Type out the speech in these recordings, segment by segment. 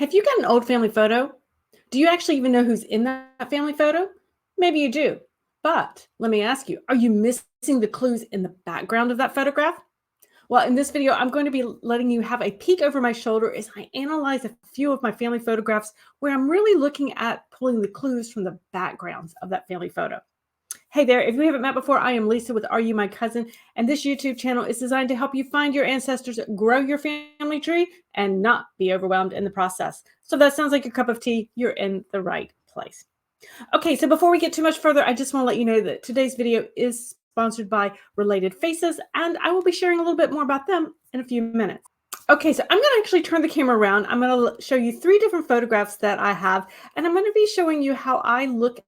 Have you got an old family photo? Do you actually even know who's in that family photo? Maybe you do. But let me ask you, are you missing the clues in the background of that photograph? Well, in this video, I'm going to be letting you have a peek over my shoulder as I analyze a few of my family photographs where I'm really looking at pulling the clues from the backgrounds of that family photo. Hey there, if we haven't met before, I am Lisa with Are You My Cousin? And this YouTube channel is designed to help you find your ancestors, grow your family tree, and not be overwhelmed in the process. So if that sounds like a cup of tea, you're in the right place. Okay, so before we get too much further, I just want to let you know that today's video is sponsored by Related Faces, and I will be sharing a little bit more about them in a few minutes. Okay, so I'm going to actually turn the camera around. I'm going to show you 3 different photographs that I have, and I'm going to be showing you how I look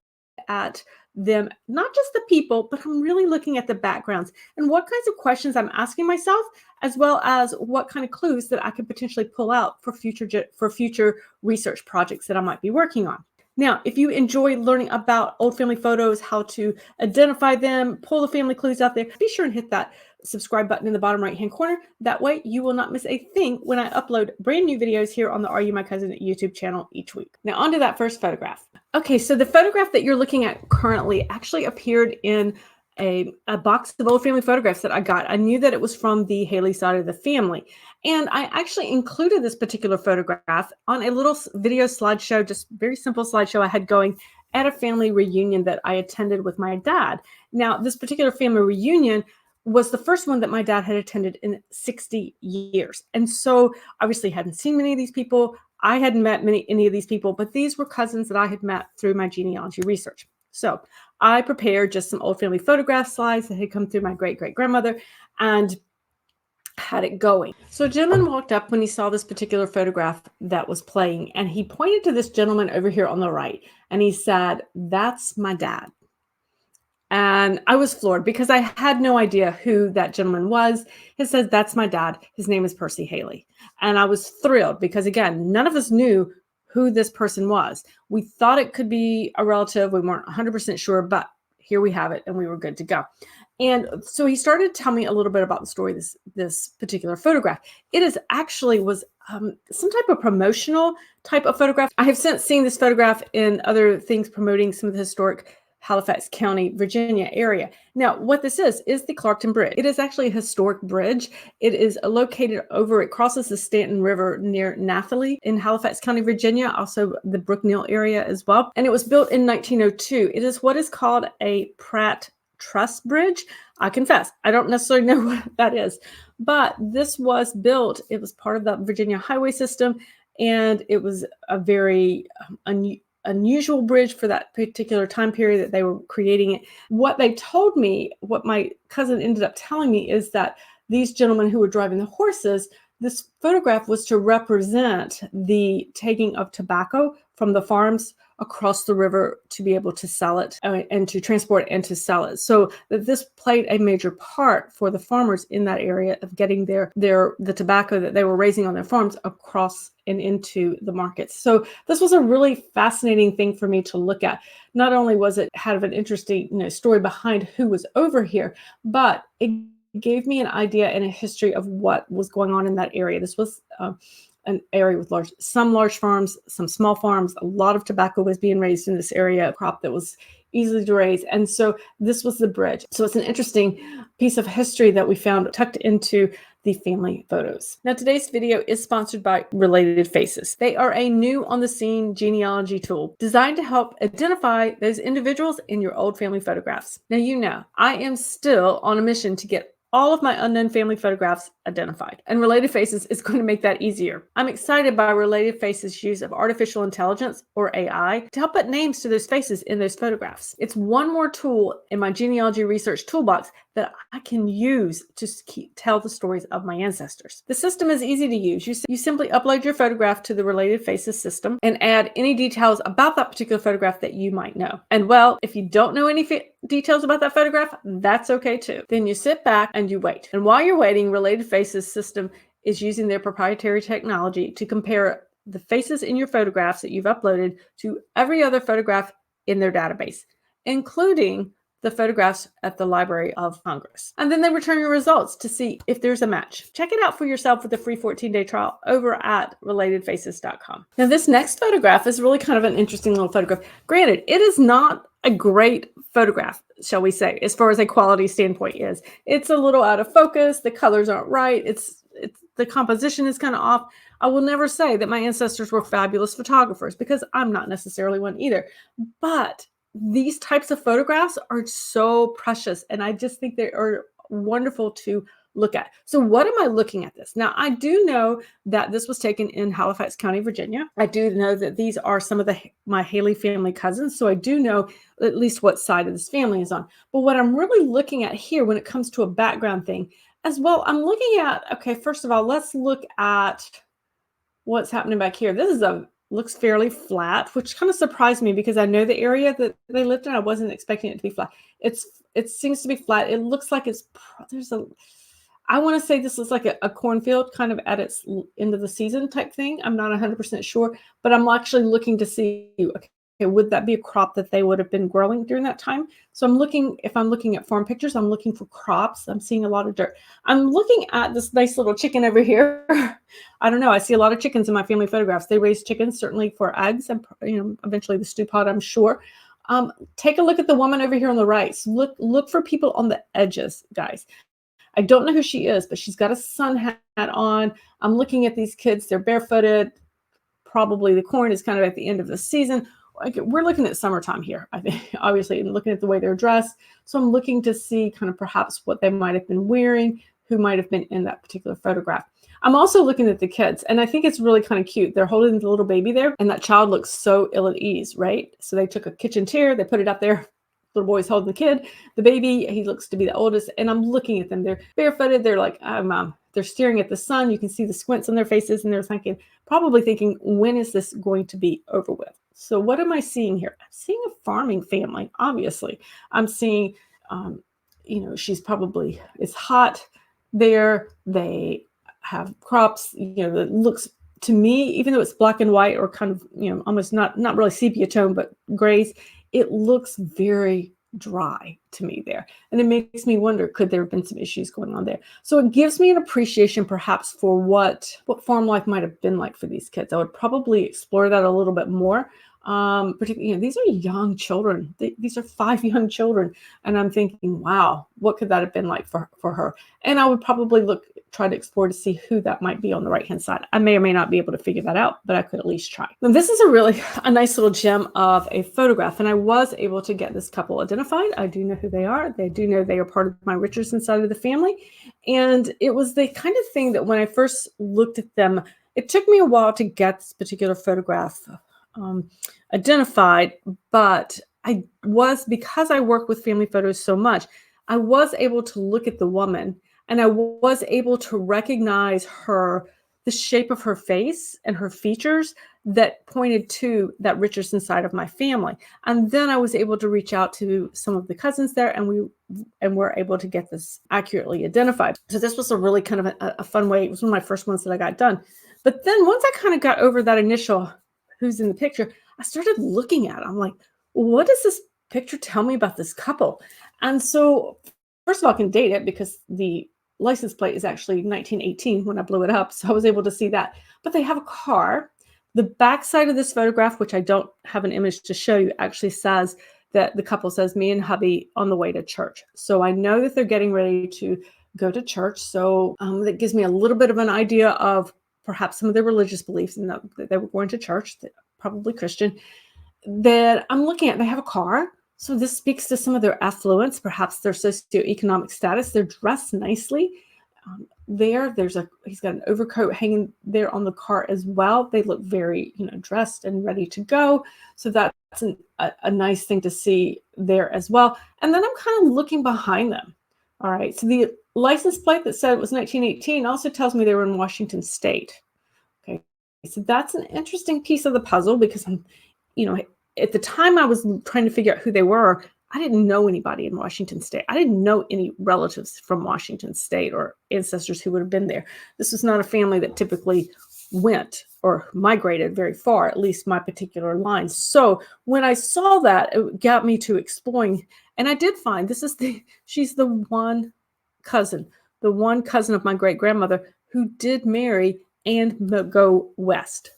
at them, not just the people, but I'm really looking at the backgrounds and what kinds of questions I'm asking myself, as well as what kind of clues that I could potentially pull out for future research projects that I might be working on. Now, if you enjoy learning about old family photos, how to identify them, pull the family clues out there, be sure and hit that subscribe button in the bottom right-hand corner. That way you will not miss a thing when I upload brand new videos here on the Are You My Cousin YouTube channel each week. Now, on to that first photograph. Okay, so the photograph that you're looking at currently actually appeared in a box of old family photographs that I got. I knew that it was from the Haley side of the family. And I actually included this particular photograph on a little video slideshow, just very simple slideshow I had going at a family reunion that I attended with my dad. Now, this particular family reunion was the first one that my dad had attended in 60 years. And so obviously hadn't seen many of these people. I hadn't met any of these people, but these were cousins that I had met through my genealogy research. So I prepared just some old family photograph slides that had come through my great-great-grandmother and had it going. So a gentleman walked up when he saw this particular photograph that was playing, and he pointed to this gentleman over here on the right, and he said, "That's my dad." And I was floored because I had no idea who that gentleman was. He says, "That's my dad. His name is Percy Haley." And I was thrilled because, again, none of us knew who this person was. We thought it could be a relative. We weren't 100% sure, but here we have it, and we were good to go. And so he started to tell me a little bit about the story of this particular photograph. It is actually was some type of promotional type of photograph. I have since seen this photograph in other things promoting some of the historic Halifax County, Virginia area. Now, what this is the Clarkton Bridge. It is actually a historic bridge. It is located it crosses the Stanton River near Nathalie in Halifax County, Virginia, also the Brookneal area as well. And it was built in 1902. It is what is called a Pratt Truss Bridge. I confess, I don't necessarily know what that is, but this was built, it was part of the Virginia highway system, and it was a very unusual bridge for that particular time period that they were creating it. What they told me, what my cousin ended up telling me, is that these gentlemen who were driving the horses, this photograph was to represent the taking of tobacco from the farms across the river to be able to sell it and to transport and to sell it. So that this played a major part for the farmers in that area of getting the tobacco that they were raising on their farms across and into the markets. So this was a really fascinating thing for me to look at. Not only was it had an interesting story behind who was over here, but it gave me an idea and a history of what was going on in that area. This was an area with some large farms, some small farms. A lot of tobacco was being raised in this area, a crop that was easy to raise. And so this was the bridge. So it's an interesting piece of history that we found tucked into the family photos. Now, today's video is sponsored by Related Faces. They are a new on the scene genealogy tool designed to help identify those individuals in your old family photographs. Now, I am still on a mission to get all of my unknown family photographs identified, and Related Faces is going to make that easier. I'm excited by Related Faces' use of artificial intelligence, or AI, to help put names to those faces in those photographs. It's one more tool in my genealogy research toolbox that I can use to tell the stories of my ancestors. The system is easy to use. You simply upload your photograph to the Related Faces system and add any details about that particular photograph that you might know. And well, if you don't know any details about that photograph, that's okay too. Then you sit back and you wait. And while you're waiting, Related Faces system is using their proprietary technology to compare the faces in your photographs that you've uploaded to every other photograph in their database, including the photographs at the Library of Congress. And then they return your results to see if there's a match. Check it out for yourself with the free 14-day trial over at relatedfaces.com. Now, this next photograph is really kind of an interesting little photograph. Granted, it is not a great photograph, shall we say, as far as a quality standpoint is. It's a little out of focus. The colors aren't right. It's the composition is kind of off. I will never say that my ancestors were fabulous photographers because I'm not necessarily one either. But these types of photographs are so precious, and I just think they are wonderful to look at. So what am I looking at this? Now, I do know that this was taken in Halifax County, Virginia. I do know that these are some of my Haley family cousins. So I do know at least what side of this family is on. But what I'm really looking at here when it comes to a background thing as well, I'm looking at, okay, first of all, let's look at what's happening back here. This is looks fairly flat, which kind of surprised me because I know the area that they lived in. I wasn't expecting it to be flat. It seems to be flat. It looks like I want to say this is like a cornfield kind of at its end of the season type thing. I'm not 100% sure, but I'm actually looking to see, okay, would that be a crop that they would have been growing during that time? So if I'm looking at farm pictures, I'm looking for crops. I'm seeing a lot of dirt. I'm looking at this nice little chicken over here. I don't know. I see a lot of chickens in my family photographs. They raise chickens certainly for eggs and eventually the stew pot, I'm sure. Take a look at the woman over here on the right. So look for people on the edges, guys. I don't know who she is, but she's got a sun hat on. I'm looking at these kids. They're barefooted. Probably the corn is kind of at the end of the season. We're looking at summertime here, I think, obviously, and looking at the way they're dressed. So I'm looking to see kind of perhaps what they might have been wearing, who might have been in that particular photograph. I'm also looking at the kids, and I think it's really kind of cute. They're holding the little baby there, and that child looks so ill at ease, right? So they took a kitchen chair, they put it up there. Little boy's holding the kid, the baby, he looks to be the oldest, and I'm looking at them. They're barefooted. They're like, they're staring at the sun. You can see the squints on their faces, and they're probably thinking, when is this going to be over with? So what am I seeing here? I'm seeing a farming family, obviously. I'm seeing, it's hot there. They have crops, that looks to me, even though it's black and white or kind of, almost not really sepia tone, but grays, it looks very dry to me there. And it makes me wonder, could there have been some issues going on there? So it gives me an appreciation perhaps for what farm life might have been like for these kids. I would probably explore that a little bit more. Particularly, these are young children. These are 5 young children. And I'm thinking, wow, what could that have been like for her? And I would probably try to explore to see who that might be on the right-hand side. I may or may not be able to figure that out, but I could at least try. Now, this is a nice little gem of a photograph, and I was able to get this couple identified. I do know who they are. They do know they are part of my Richardson side of the family. And it was the kind of thing that when I first looked at them, it took me a while to get this particular photograph identified, but because I work with family photos so much, I was able to look at the woman and I was able to recognize the shape of her face and her features that pointed to that Richardson side of my family. And then I was able to reach out to some of the cousins there, and we're able to get this accurately identified. So this was a really kind of a fun way. It was one of my first ones that I got done. But then once I kind of got over that initial who's in the picture, I started looking at it. I'm like, what does this picture tell me about this couple? And so first of all, I can date it because the license plate is actually 1918 when I blew it up. So I was able to see that. But they have a car. The back side of this photograph, which I don't have an image to show you, actually says that the couple says, me and hubby on the way to church. So I know that they're getting ready to go to church. So that gives me a little bit of an idea of perhaps some of their religious beliefs, and that they were going to church, probably Christian, that I'm looking at. They have a car. So this speaks to some of their affluence, perhaps their socioeconomic status. They're dressed nicely. He's got an overcoat hanging there on the car as well. They look very, dressed and ready to go. So that's a nice thing to see there as well. And then I'm kind of looking behind them. All right. So the license plate that said it was 1918 also tells me they were in Washington State. Okay. So that's an interesting piece of the puzzle because at the time I was trying to figure out who they were, I didn't know anybody in Washington State. I didn't know any relatives from Washington State or ancestors who would have been there. This was not a family that typically went or migrated very far, at least my particular line. So when I saw that, it got me to exploring And I did find this is she's cousin, the one cousin of my great grandmother who did marry and go west.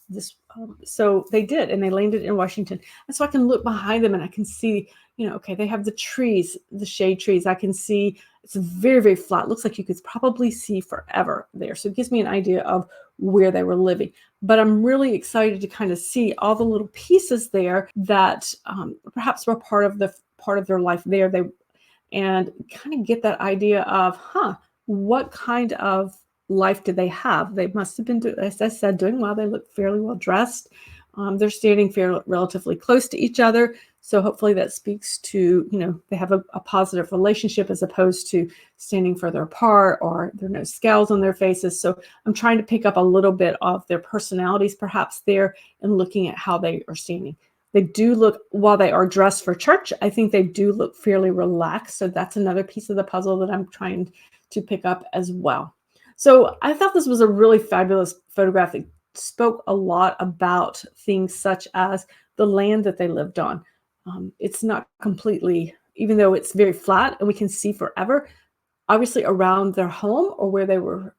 So they did, and they landed in Washington. And so I can look behind them and I can see, okay, they have the trees, the shade trees. I can see it's very, very flat. Looks like you could probably see forever there. So it gives me an idea of where they were living. But I'm really excited to kind of see all the little pieces there that perhaps were part of their life there. And kind of get that idea of, what kind of life did they have? They must have been, as I said, doing well. They look fairly well dressed. They're standing relatively close to each other. So hopefully that speaks to, they have a positive relationship as opposed to standing further apart, or there are no scowls on their faces. So I'm trying to pick up a little bit of their personalities perhaps there and looking at how they are standing. They do look, while they are dressed for church, I think they do look fairly relaxed. So that's another piece of the puzzle that I'm trying to pick up as well. So I thought this was a really fabulous photograph. It spoke a lot about things such as the land that they lived on. It's not completely, even though it's very flat and we can see forever, obviously around their home or where they were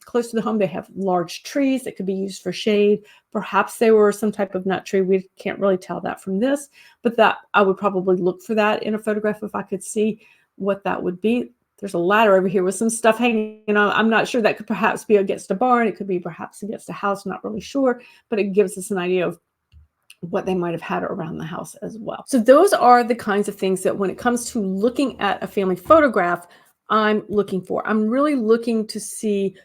close to the home, they have large trees that could be used for shade. Perhaps they were some type of nut tree. We can't really tell that from this, but that I would probably look for that in a photograph if I could see what that would be. There's a ladder over here with some stuff hanging. I'm not sure. That could perhaps be against a barn. It could be perhaps against a house. Not really sure, but it gives us an idea of what they might have had around the house as well. So those are the kinds of things that when it comes to looking at a family photograph, I'm looking for. I'm really looking to see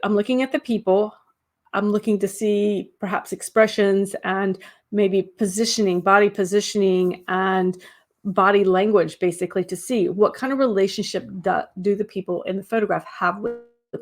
I'm looking at the people. I'm looking to see perhaps expressions and maybe positioning, body positioning, and body language, basically, to see what kind of relationship do the people in the photograph have with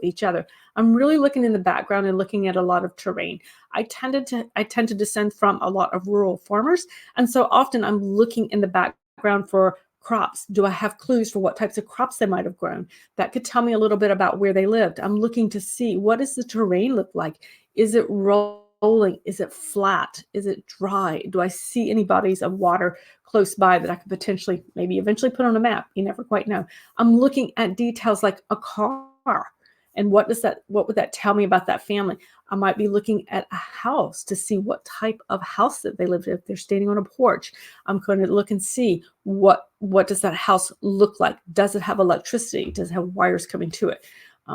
each other. I'm really looking in the background and looking at a lot of terrain. I tend to descend from a lot of rural farmers, and so often I'm looking in the background for crops. Do I have clues for what types of crops they might have grown? That could tell me a little bit about where they lived. I'm looking to see, what does the terrain look like? Is it rolling? Is it flat? Is it dry? Do I see any bodies of water close by that I could potentially maybe eventually put on a map? You never quite know. I'm looking at details like a car. And what would that tell me about that family? I might be looking at a house to see what type of house that they lived in. If they're standing on a porch, I'm going to look and see what does that house look like? Does it have electricity? Does it have wires coming to it?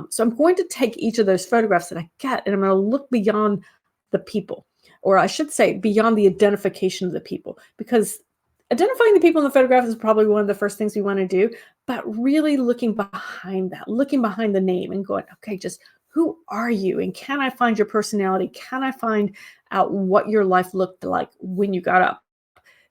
So I'm going to take each of those photographs that I get, and I'm going to look beyond the people, or I should say beyond the identification of the people, because identifying the people in the photograph is probably one of the first things we want to do, but really looking behind that, looking behind the name and going, okay, just who are you? And can I find your personality? Can I find out what your life looked like when you got up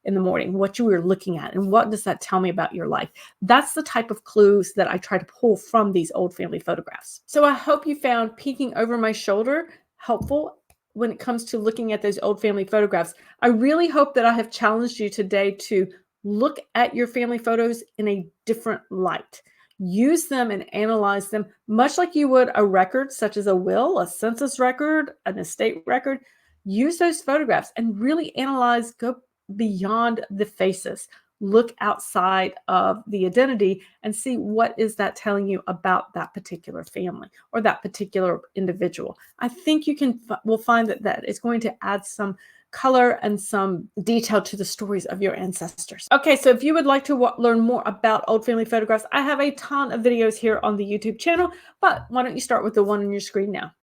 in the morning, what you were looking at, and what does that tell me about your life? That's the type of clues that I try to pull from these old family photographs. So I hope you found peeking over my shoulder helpful when it comes to looking at those old family photographs. I really hope that I have challenged you today to look at your family photos in a different light. Use them and analyze them much like you would a record, such as a will, a census record, an estate record. Use those photographs and really analyze, go beyond the faces. Look outside of the identity and see what is that telling you about that particular family or that particular individual. I think you will find that it's going to add some color and some detail to the stories of your ancestors. Okay, so if you would like to learn more about old family photographs, I have a ton of videos here on the YouTube channel, but why don't you start with the one on your screen now?